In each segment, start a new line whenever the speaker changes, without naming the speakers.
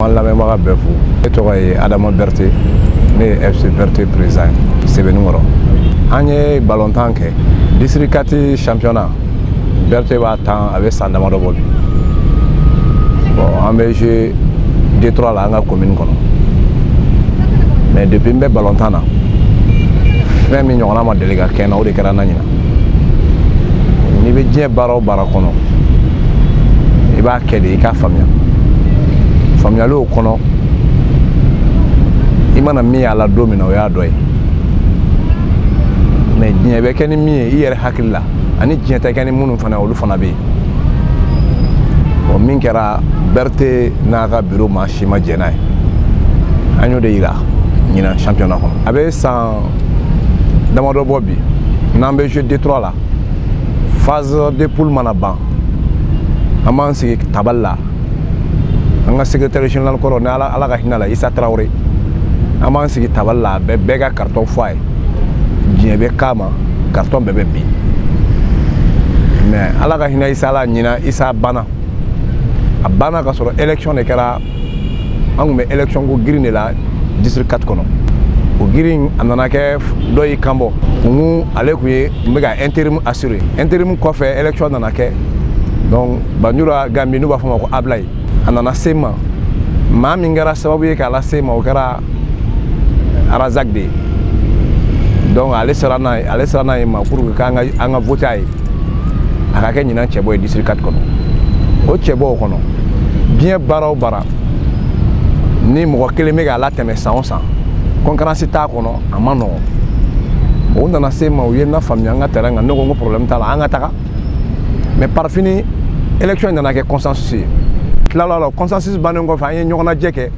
An lamɛnbaga bɛɛ fo. Ne tɔgɔ ye Adama Berete, ne ye FC Berete président Sɛbɛnnikɔrɔ. An ye ballontan kɛ district 4 championnat Berete b'a tan a bɛ san damadɔ bɔ bi. Bon an bɛ jouer D3 la an ka commune kɔnɔ. Mais depuis n bɛ ballontan na fɛn min ɲɔgɔnna ma deli ka kɛ n na o de kɛra n na ɲina. N'i bɛ diɲɛ baara o baara kɔnɔ i b'a kɛ de i k'a faamuya. Faamuyali o kɔnɔ i mana min y'a la don min na o y'a dɔ ye. Mais diɲɛ bɛ kɛ ni min ye i yɛrɛ hakili la ani diɲɛ tɛ kɛ ni minnu fana olu fana bɛ yen. Bon min kɛra Berete n'a ka bureau ma si ma jɛ n'a ye. An y'o de yira ɲina championnat kɔnɔ. A bɛ san damadɔ bɔ bi n'an bɛ jouer D3 la phase de poule mana ban an b'an sigi tabali la. An ka secrétaire général kɔrɔ ni ala ka hinɛ la Isa Traoré an b'an sigi tabali la bɛɛ ka carton fɔ a ye diɲɛ bɛ k'a ma carton bɛɛ bɛ bin mais ala ka hinɛ Isa la ɲina Isa banna a banna ka sɔrɔ élection de kɛra an tun bɛ élection ko girin de la district 4 kɔnɔ o girin a nana kɛ dɔ y'i kanbɔ kun ale tun ye n bɛ ka intérim assurer intérim kɔfɛ élection nana kɛ donc Banjura Gambi n'u b'a fɔ ma ko Ablaye a nana se ma maa min kɛra sababu ye k'a lase ma o kɛra Arazak de ye donc ale sera n'a ye ma pour que an ka voter a ye a ka kɛ ɲinan cɛbɔ ye district 4 kɔnɔ o cɛbɔ o kɔnɔ diɲɛ baara o baara ni mɔgɔ kelen bɛ k'a latɛmɛ san o san concurrence t'a kɔnɔ a ma nɔgɔn o nana se ma u ye n lafaamuya an ka terrain kan ne ko n ko problème t'a la an ka taga mais par fini élection nana kɛ consensus ye tilala la consensus bannen kɔfɛ an ye ɲɔgɔnnajɛ kɛ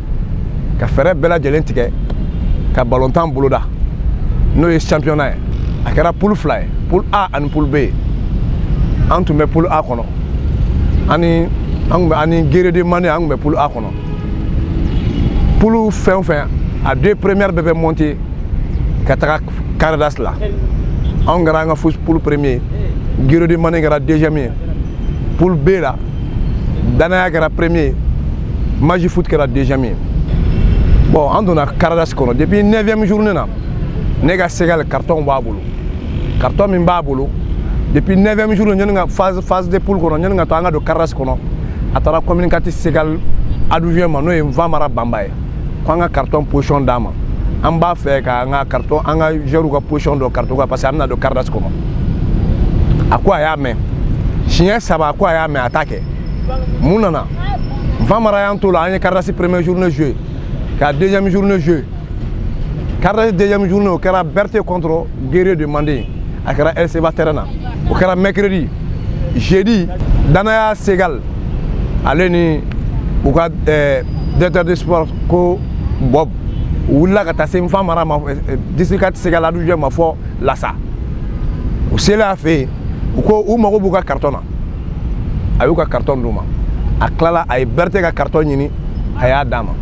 ka fɛɛrɛ bɛɛ lajɛlen tigɛ ka ballontan boloda n'o ye championnat ye a kɛra poule 2 ye poule A ani poule B an tun bɛ poule A kɔnɔ ani Guérédé Mané an tun bɛ poule A kɔnɔ poule fɛn o fɛn a deux premières bɛɛ bɛ monter ka taga Caradas la anw kɛra an ka poule premier Guérédé Mané kɛra deuxième ye poule B la Danaya kɛra premier Maji Foot kɛra deuxième ye bon an donna Caradas kɔnɔ depuis 9e journée na ne ka Segal carton b'a bolo carton min b'a bolo depuis 9e journée ɲani ka phase de poule kɔnɔ ɲani ka to an ka don Caradas kɔnɔ a taara communiqué Segal adjoint ma n'o ye Nvamara Bamba ye ko an ka carton position d'a ma an b'a fɛ ka an ka carton an ka joueur ka position dɔ carton kan parce que an bɛna don Caradas kɔnɔ a ko a y'a mɛn siɲɛ 3 a ko a y'a mɛn a t'a kɛ mun nana Nvamara y'an to la an ye Caradas première journée joué ka deuxième journée joué Caradas deuxième journée o kɛra Berete contre Guerrier de Mandé a kɛra LCBA terrain na o kɛra mercredi jeudi Danaya Segal ale ni u ka directeur de sport ko Bob u wulila ka taa se Nvamara ma district 4 Segal adjoint ma fɔ Lassa u selen a fɛ yen u ko u mago b'u ka carton na a y'u ka carton d'u ma a tilala a ye Berete ka carton ɲini a y'a d'a ma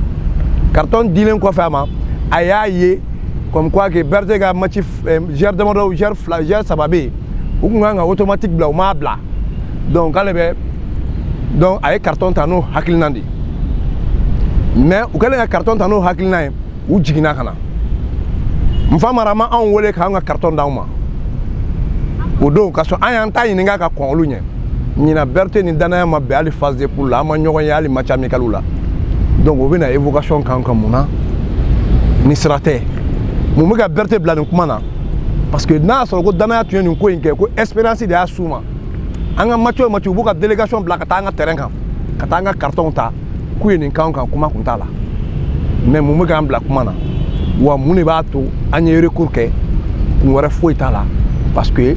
carton dilen kɔfɛ a ma a y'a ye comme quoi que Berete ka match joueur damadɔ joueur 3 bɛ yen u tun kan ka automatique bila u m'a bila donc k'ale bɛ donc a ye carton ta n'o hakilina de mais u kɛlen ka carton ta n'o hakilina ye u jiginna ka na Nvamara ma anw wele k'an ka carton d'anw ma o don ka sɔrɔ an y'an ta ɲininka ka kɔn olu ɲɛ ɲina Berete ni Danaya ma bɛn hali phase de poule la an ma ɲɔgɔn ye hali match amical la donc o bɛ na évocation k'an kan mun na ni sira tɛ mun bɛ ka Berete bila nin kuma na parce que n'a y'a sɔrɔ ko Danaya tun ye nin ko in kɛ ko expérience de y'a s'u ma an ka match o match u b'u ka délégation bila ka taa an ka terrain kan ka taa an ka carton ta k'u ye nin k'an kan kuma tun t'a la mais mun bɛ k'an bila kuma na wa mun de b'a to an ye recours kɛ kun wɛrɛ foyi t'a la parce que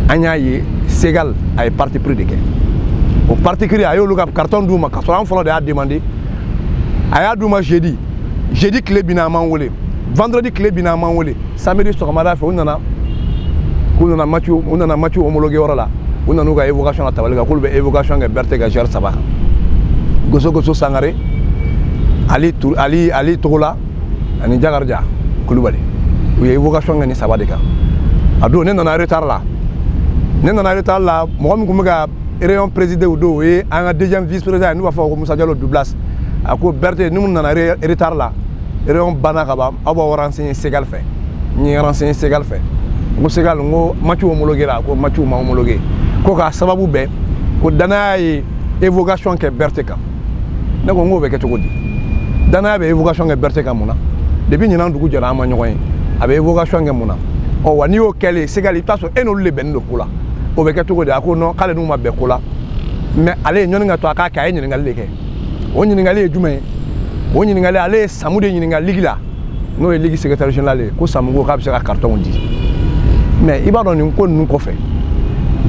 an y'a ye Segal a ye parti pris de kɛ o parti pris a y'olu ka carton d'u ma ka sɔrɔ an fɔlɔ de y'a demandé a y'a d'u ma jeudi tile binna an m'an wele vendredi tile binna an m'an wele samedi sɔgɔmada fɛ u nana match homologué yɔrɔ la u nana u ka évocation la tabali kan k'olu bɛ évocation kɛ Berete ka joueur 3 kan Goso Sangare Ali Togola ani Jakarja Kulubali u ye évocation kɛ ni 3 de kan a don ne nana retard la mɔgɔ min tun bɛ ka réunion présidé o don o ye an ka deuxième vice président n'u b'a fɔ ko Musa Jalo Douglas a ko Berthe ni mun nana retard la réunion banna ka ban aw b'aw renseigner Ségal fɛ n ye renseigner Ségal fɛ n ko Ségal n ko match homologué la ko match ma homologué ko k'a sababu bɛɛ ko danaya ye évocation kɛ Berthe kan ne ko n k'o bɛ kɛ cogo di danaya bɛ évocation kɛ Berthe kan mun na depuis ɲinan dugu jɛra an ma ɲɔgɔn ye a bɛ évocation kɛ mun na ɔ wa n'i y'o kɛlen Ségal i bɛ taa sɔrɔ e n'olu de bɛnnen don ko la o bɛ kɛ cogo di a ko non k'ale n'u ma bɛn ko la mais ale ye ɲɔni ka to a k'a kɛ a ye ɲininkali de kɛ o ɲininkali ye jumɛn ye o ɲininkali ale ye Samu de ɲininka ligue la n'o ye ligue secrétaire général ye ko Samu ko k'a bɛ se ka carton di mais i b'a dɔn nin ko ninnu kɔfɛ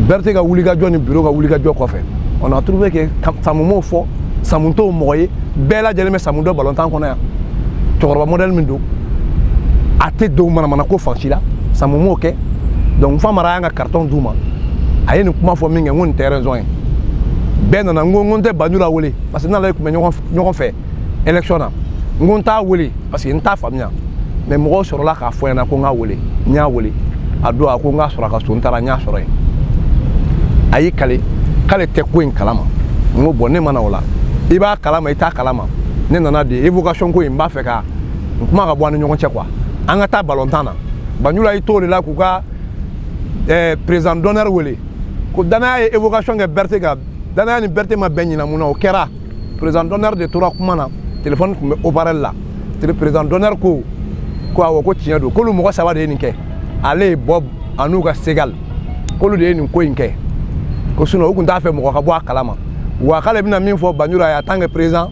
Berthe ka wulikajɔ ni bureau ka wulikajɔ kɔfɛ on a trouvé que Samu m'o fɔ Samu t'o mɔgɔ ye bɛɛ lajɛlen bɛ Samu dɔn ballon tan kɔnɔ yan cɛkɔrɔba modèle min don a tɛ don manamana ko fan si la Samu m'o kɛ donc Famara y'an ka carton d'u ma a ye nin kuma fɔ min kɛ n ko nin tɛ raison ye bɛɛ nana n ko n tɛ Banjula wele parce que n'ale tun bɛ ɲɔgɔn fɛ élection na n ko n t'a wele parce que n t'a faamuya mais mɔgɔw sɔrɔla k'a fɔ n ɲɛna ko n k'a wele n y'a wele a don a ko n k'a sɔrɔ a ka so n taara n y'a sɔrɔ yen a y'i kale k'ale tɛ ko in kalama n ko bon ne mana o la i b'a kalama i t'a kalama ne nana de évocation ko in n b'a fɛ ka n kuma ka bɔ an ni ɲɔgɔn cɛ quoi an ka taa ballon tan na Banjula y'i to de la k'u ka président d'honneur wele ko danaya ye évocation kɛ Berthe kan danaya ni Berthe ma bɛn ɲina mun na o kɛra président d'honneur de tora kuma na téléphone tun bɛ haut-parleur la président d'honneur ko awɔ ko tiɲɛ don k'olu mɔgɔ saba de ye nin kɛ ale ye Bob an'u ka Ségal k'olu de ye nin ko in kɛ ko sinon u tun t'a fɛ mɔgɔ ka bɔ a kalama wa k'ale bɛna min fɔ Banjula ye en tant que président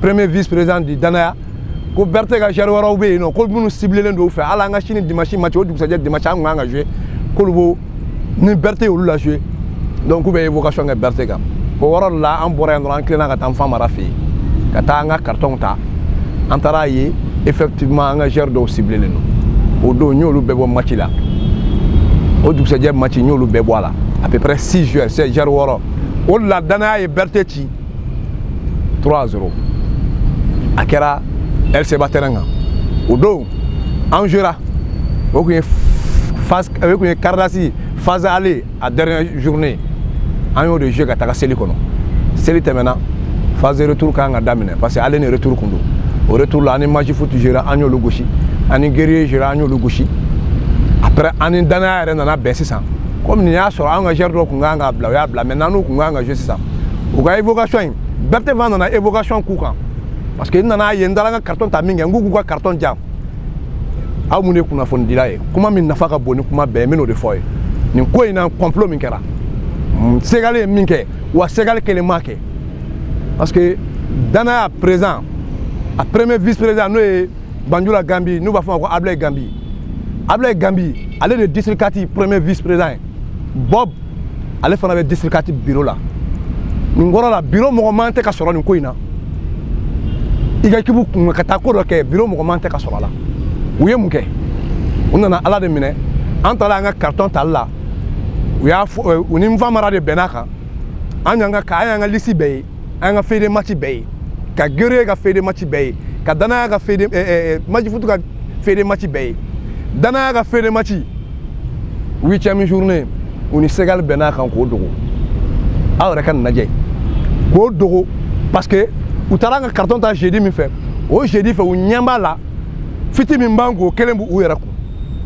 premier vice président di danaya ko Berthe ka joueur wɛrɛw bɛ yen nɔ ko minnu ciblelen don u fɛ hali an ka sini dimanche match o dugusajɛ dimanche an kun kan ka jouer k'olu b'o ni Berthe y'olu la jouer donc u bɛ évocation kɛ Berthe kan o yɔrɔ de la an bɔra yan dɔrɔn an tilenna ka taa n Famara fɛ yen ka taa an ka carton ta an taara ye effectivement an ka joueur dɔw ciblelen don o don n y'olu bɛɛ bɔ match la o dugusajɛ match n y'olu bɛɛ bɔ a la à peu près 6 joueurs c'est joueur wɔɔrɔ o de la danaya ye Berthe ci 3-0 a kɛra LCB terrain kan o don an jouera o kun ye Kardasi phase aller à dernière journée an y'o de jouer ka taga seli kɔnɔ seli tɛmɛna phase retour kan ka daminɛ parce que ale ni retour kun don o retour la ani Maji Foot jouera an y'olu gosi ani Guerrier jouera an y'olu gosi après ani danaya yɛrɛ nana bɛn sisan comme nin y'a sɔrɔ an ka joueur dɔ kun kan ka bila o y'a bila maintenant n'u kun kan ka jouer sisan u ka évocation in Berthe Van nana évocation k'u kan parce que n nana ye n taara n ka carton ta min kɛ n k'u k'u ka carton diyan aw mun de ye kunnafonidila ye kuma min nafa ka bon ni kuma bɛɛ ye n bɛn'o de fɔ ye nin ko in na complot min kɛra Ségal ye min kɛ wa Ségal kelen m'a kɛ parce que danaya président a premier vice président n'o ye Banjula Gambi n'u b'a fɔ ma ko Ablaye Gambi ale de district 4 premier vice président ye Bob ale fana bɛ district 4 bureau la nin kɔrɔ la bureau mɔgɔ man tɛ ka sɔrɔ nin ko in na i ka équipe kun ka taa ko dɔ kɛ bureau mɔgɔ man tɛ ka sɔrɔ a la u ye mun kɛ u nana Ala de minɛ an taara an ka carton tali la u y'a fɔ u ni Famara de bɛnna kan an y'an ka liste bɛɛ ye an y'an ka feuille de match bɛɛ ye ka Guerrier ka feuille de match bɛɛ ye ka danaya ka feuille de Maji Foot ka feuille de match bɛɛ ye danaya ka feuille de match 8e journée u ni Ségal bɛnna kan k'o dogo aw yɛrɛ ka nin lajɛ k'o dogo parce que u taara an ka carton ta jeudi min fɛ o jeudi fɛ u ɲɛ b'a la fiti min b'an k'o kelen b'u yɛrɛ kun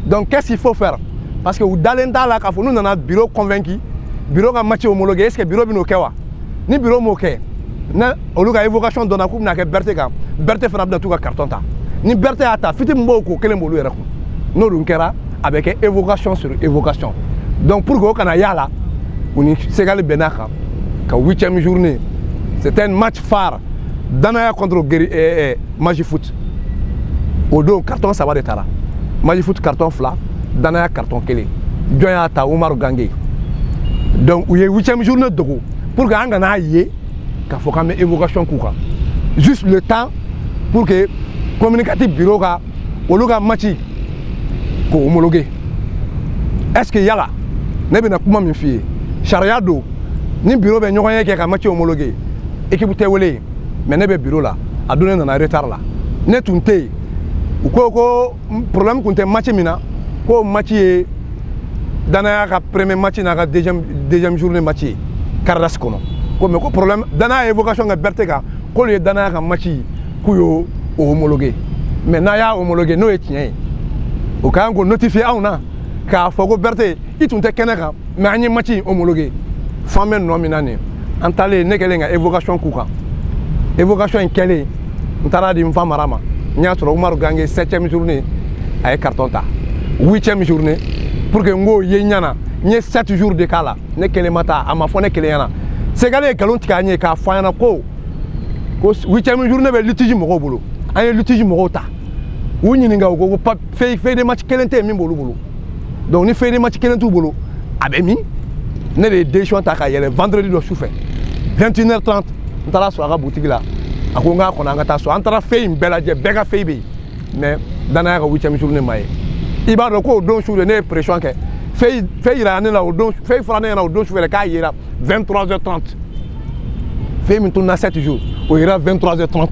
donc qu'est-ce qu'il faut faire parce que u dalen t'a la k'a fɔ n'u nana bureau convaincu bureau ka match homologué est-ce que bureau bɛn'o kɛ wa ni bureau m'o kɛ ni olu ka évocation donna k'u bɛna kɛ Berthe kan Berthe fana bɛna t'u ka carton ta ni Berthe y'a ta fiti min b'o k'o kelen b'olu yɛrɛ kun n'o dun kɛra a bɛ kɛ évocation sur évocation donc pour que o kana y'a la u ni Ségal bɛnna kan ka 8e journée c'était un match phare danaya contre Maji Foot o don carton saba de taara Maji Foot carton 2 danaya carton 1 jɔn y'a ta Umaru Gange donc u ye 8e journée dogo pour que an kana ye k'a fɔ k'an bɛ évocation k'u kan juste le temps pour que communicatif bureau ka olu ka match k'o homologué est-ce que yala ne bɛna kuma min f'i ye sariya don ni bureau bɛ ɲɔgɔn ye kɛ ka match homologué équipe tɛ wele mais ne bɛ bureau la a don ne nana retard la ne tun tɛ yen u ko problème tun tɛ match min na ko match ye danaya ka premier match n'a ka deuxième journée match ye Kardasi kɔnɔ ko mais ko problème danaya évocation ka Berthe kan ko le danaya ka match ku yo homologué mais n'a ya homologué no etien o kan ko notifier auna ka fogo Berté itunte keneka mais anyi match homologué femme nominane antale nekelenga évocation kuka évocation kele ntara di mfa marama nya tro Umaru Gange 7e journée ay carton ta 8e journée pour que ngo yenyana nye 7 jours de kala ne kele mata ama fone kele yana segale kalon tikanye ka fana ko 8e journée be litige mo bolo ay litige mo ta wuni nga go pa fait de match kelente mi bolo bolo donc ni fait de match kelente bolo abemi ne les décisions ta ka yele vendredi do souffert 21h30 ntara so aga boutique là akonga kona ngata so antara fait mbela je bega fait bi mais dana ga 8e journée maye iba do ko don jour ne pression ke fait ira ne la o don fait frane na o don souffert ka ira 23h30 fait mi tourna 7 jours o ira 23h30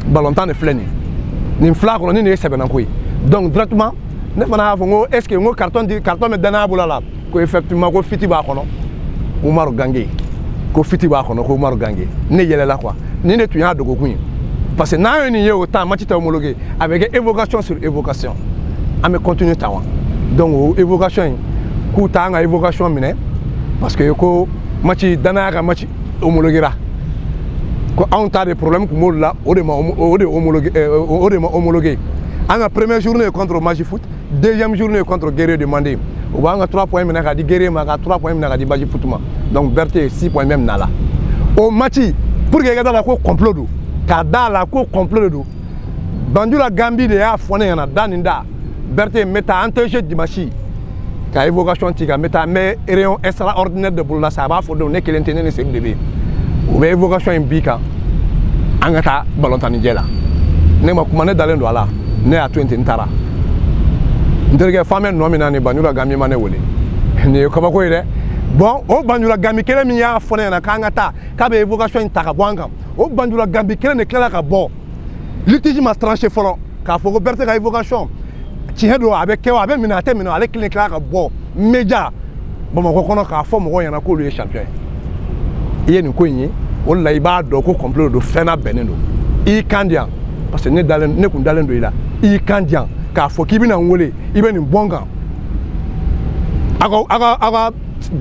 ballon temps de fleni ni fla ko ni ne sebe na ko donc directement ne fana avons est-ce que ngo carton me dana bulala ko effectivement ko fiti ba kono Umaru Gange ko fiti ba kono ko Umaru Gange ne yele la quoi ni ne tuya dogo kun parce que na ni ye autant match ta homologué avec évocation sur évocation a me continuer tawa donc évocation ku ta nga évocation mine parce que ko match dana ga match homologué ra ko on ta des problèmes ko mo la o de homologué en première journée contre Magifoot, deuxième journée contre Guerrier de Mandé. On a 3 points maintenant di Guerrier ma 3 points maintenant di Magifoot ma. Donc Berté 6 points même nala. Au match pour que regarder la ko complot do. Kada la ko complot do. Bandula Gambie de a foné na daninda. Berté meta anteje dimashi. Ka évocation tika meta mais rayon extraordinaire de boula ça va faut donner que l'intérêt ne c'est bébé. Ou évocation en bika. Angata ballon tanijela. Ne ma kumane dalen do ala. Ne a 20 ntara ndege femme nomina ni Banjula Gambie mane wole ne ko ba ko ire bon o Banjula Gambie kele mi ya fone na kanga ta ka be évocation ta ka bwanga o Banjula Gambie kele ne klela ka bo litige ma tranché folo ka foko Berté ka évocation ti hedo avec kewa avec minate mino avec kele klela ka bo meja bon mo ko kono ka fo mo yana ko le champion iye ni ko yin o la iba do ko complot do fena benendo I kandian parce que ne dalen ne kun dalen do ila I kandian ka fo ki bi na nwole ibe ni bonga aga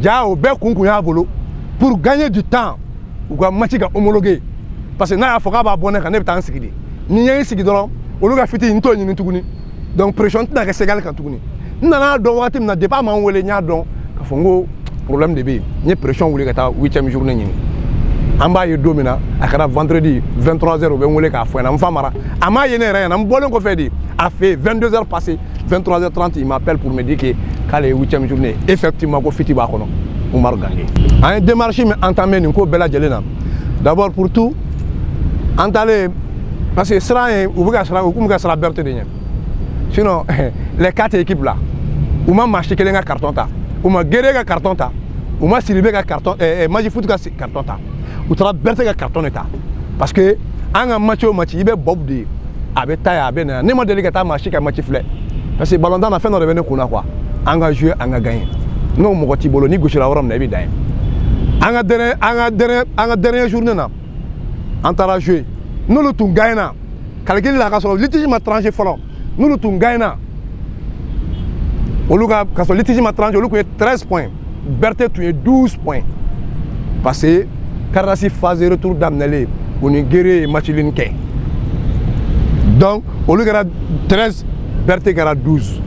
jao be kunku ya bolo pour gagner du temps ou ga match ga homologué parce que na ya fo ka ba bonne ka ne bitan sigidi ni yen sigi doron o luga fiti nto nyi ntuguni donc pression na ka segal ka tuguni na do wati na débat ma nwole nya don ka fo ngo problème de bi ni pression wuli ka ta 8e journée nyi amba ye domina akara vendredi 23h be ngole ka fo na mfamara ama ye ne re na mbolen ko fedi a fait 22h passé 23h30 il m'appelle pour me dire que quand les 8e journée effectivement ko fiti ba kono Umaru Gange un démarche mais entamé ni ko bela jelena d'abord pour tout entalé parce que sera ou buga sera Berté de sinon les 4 équipes là ou ma marché kelenga carton ta ou ma Guerrier ga carton ta ou ma Sidibé ga carton Magifoot ga carton ta ou tra Berté ga carton ta parce que en match au match il be bob de abe taya abe na ne mo delegata marché ka match flé parce que ballon dans la fin on revenait kuna quoi anga jouer anga gagner non mo goti bolo ni gochira woram na bi dai anga dernière journée na antara jouer nous le tout gagner calcul la ka so litige ma tranché folo nous le tout gagner oluga ka so litige ma tranché oluko 13 points Berté tu 12 points parce que Karasi phase retour d'Amnelé on est Guerrier match linke donc oluga 13 Berté gara 12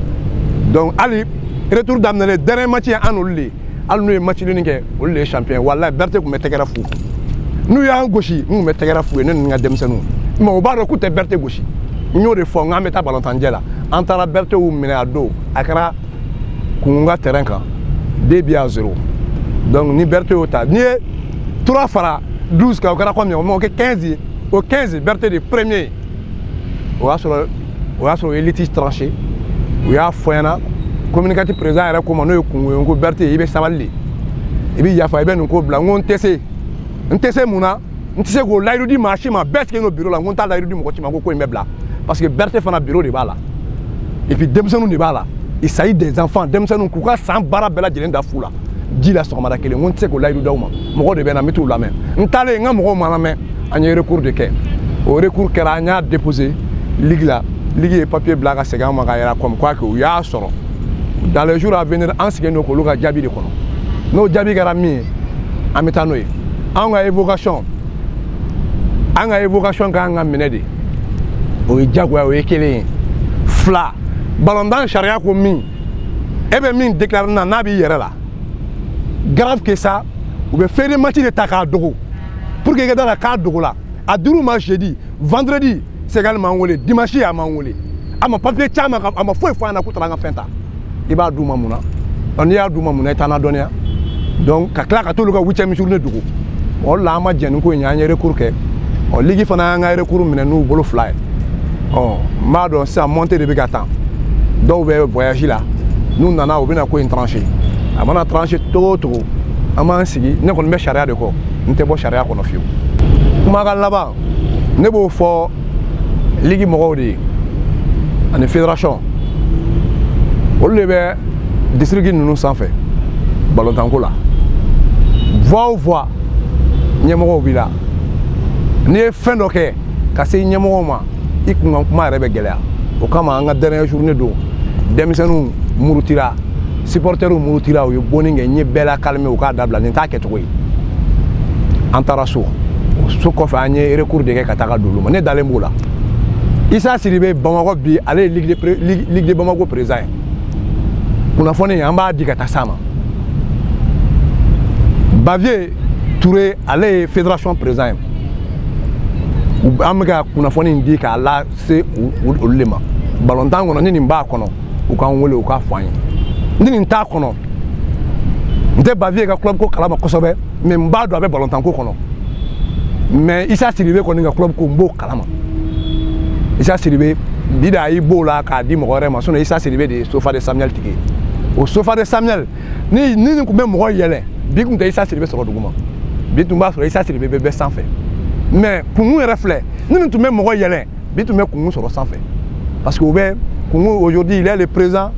donc ali retour d'Amnelé dernier match en olé alnou match linke olé champion wallahi Berté ko metegera fou nous ya gauchi nous metegera fou ne nga dem senu mais o ba ko te Berté gauchi nous de fo nga meta ballon tangela antara Berté ou menado akara kunga terrain ka 2-0 donc ni Berté ota ni 3 fara 12 ka okara combien on 15 au 15 Berté de premier o a sur litige tranché o ya foyana communicatif président era ko no ko Berté ibe sabali ibi ya fa ibe nko bla ngon ntese muna ntese go lairu di marché ma best ke no bureau la ngon ta lairu di mo ko ti ma ko imbebla parce que Berté fana bureau de bala et puis demsenu de bala il s'agit des enfants demsenu ko ka sans bara bela jelenda fula di la sokmara kele ngon tse ko lairu dawma mo ko de bena mitu la men ntale nga mo ko ma men an ye recours de kɛ o recours kɛra an y'a déposé ligue la ligue ye papier bila ka segin an ma ka yira comme quoi que u y'a sɔrɔ dans les jours à venir an sigilen don k'olu ka jaabi de kɔnɔ n'o jaabi kɛra min ye an bɛ taa n'o ye an ka évocation kan ka minɛ de o ye diyagoya o ye kelen ye fila ballon sariya ko min e bɛ min déclaré na n'a b'i yɛrɛ la grave que ça u bɛ feuille de match de ta k'a dogo pour que i ka da la k'a dogo la a dir'u ma jeudi vendredi Segal m'an wele dimanche a m'an wele a ma papier caman a ma foyi fɔ an na k'u taara an ka fɛn ta i b'a d'u ma mun na n'i y'a d'u ma mun na i t'an ladɔnniya donc ka tila ka t'olu ka 8e journée dogo o de la an ma jɛn ni ko in ye an ye recours kɛ ligue fana y'an ka recours minɛ n'u bolo fila ye n b'a dɔn sisan montée de bɛ ka tan dɔw bɛ voyage la n'u nana u bɛna ko in trancher a mana trancher togo o togo an b'an sigi ne kɔni bɛ sariya de kɔ n tɛ bɔ sariya kɔnɔ fiyewu kumakan laban ne b'o fɔ ligue mɔgɔw de ye ani fédération olu de bɛ district ninnu sanfɛ balontanko la voix o voix ɲɛmɔgɔw b'i la n'i ye fɛn dɔ kɛ ka se ɲɛmɔgɔw ma i kun ka kuma yɛrɛ bɛ gɛlɛya o kama an ka dernière journée don denmisɛnninw murutira supporters murutira u ye bonni kɛ n ye bɛɛ la calmer u k'a dabila nin t'a kɛcogo ye an taara so kɔfɛ an ye recours de kɛ ka taga d'olu ma ne dalen b'o la Issa Sidibé Bamako bi ale ye ligue de Bamako président ye kunnafoni an b'a di ka taa s'a ma Bavier Touré ale ye fédération président ye an bɛ ka kunnafoni di k'a lase olu de ma balontan kɔnɔ ni nin b'a kɔnɔ u k'an wele u k'a fɔ an ye ni nin t'a kɔnɔ n tɛ Bavier ka club ko kalama kosɛbɛ mais n b'a dɔn a bɛ balontan ko kɔnɔ mais Issa Sidibé kɔni ka club ko n b'o kalama Issa Sidibé bi de a y'i b'o la k'a di mɔgɔ wɛrɛ ma sinon Issa Sidibé de ye Sofa de Samuel tigi ye o Sofa de Samuel ni nin tun bɛ mɔgɔ yɛlɛ bi tun tɛ Issa Sidibé sɔrɔ duguma bi tun b'a sɔrɔ Issa Sidibé bɛ bɛɛ sanfɛ mais kungun yɛrɛ filɛ ni nin tun bɛ mɔgɔ yɛlɛ bi tun bɛ kungun sɔrɔ sanfɛ parce que o bɛ kungun aujourd'hui il est le président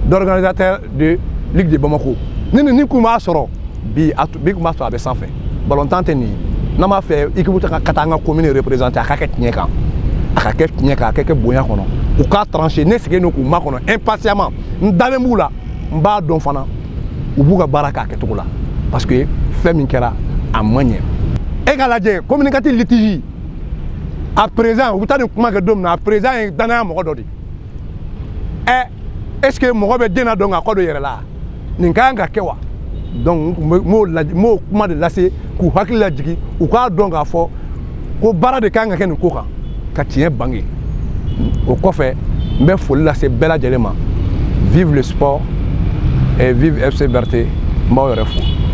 d'organisateur de Ligue de Bamako ni kun b'a sɔrɔ bi kun b'a sɔrɔ a bɛ sanfɛ balontan tɛ nin ye n'an b'a fɛ équipe ka taa an ka commune représenter a ka kɛ tiɲɛ kan a ka kɛ tiɲɛ kan a ka kɛ bonya kɔnɔ u k'a trancher ne sigilen don k'u makɔnɔ impatiemment n dalen b'u la n b'a dɔn fana u b'u ka baara k'a kɛcogo la parce que fɛn min kɛra a ma ɲɛ e ka lajɛ communicatif litige à présent u bɛ taa nin kuma kɛ don min na à présent ye danaya mɔgɔ dɔ de est ce que mɔgɔ bɛ den na dɔn ka kɔ dɔ yɛrɛ la nin ka kan ka kɛ wa donc m'o kuma de lase k'u hakili lajigi u k'a dɔn k'a fɔ ko baara de kan ka kɛ nin ko kan ka tiɲɛ bange o kɔfɛ n bɛ foli lase bɛɛ lajɛlen ma vive le sport et vive FC Berté n b'aw yɛrɛ fo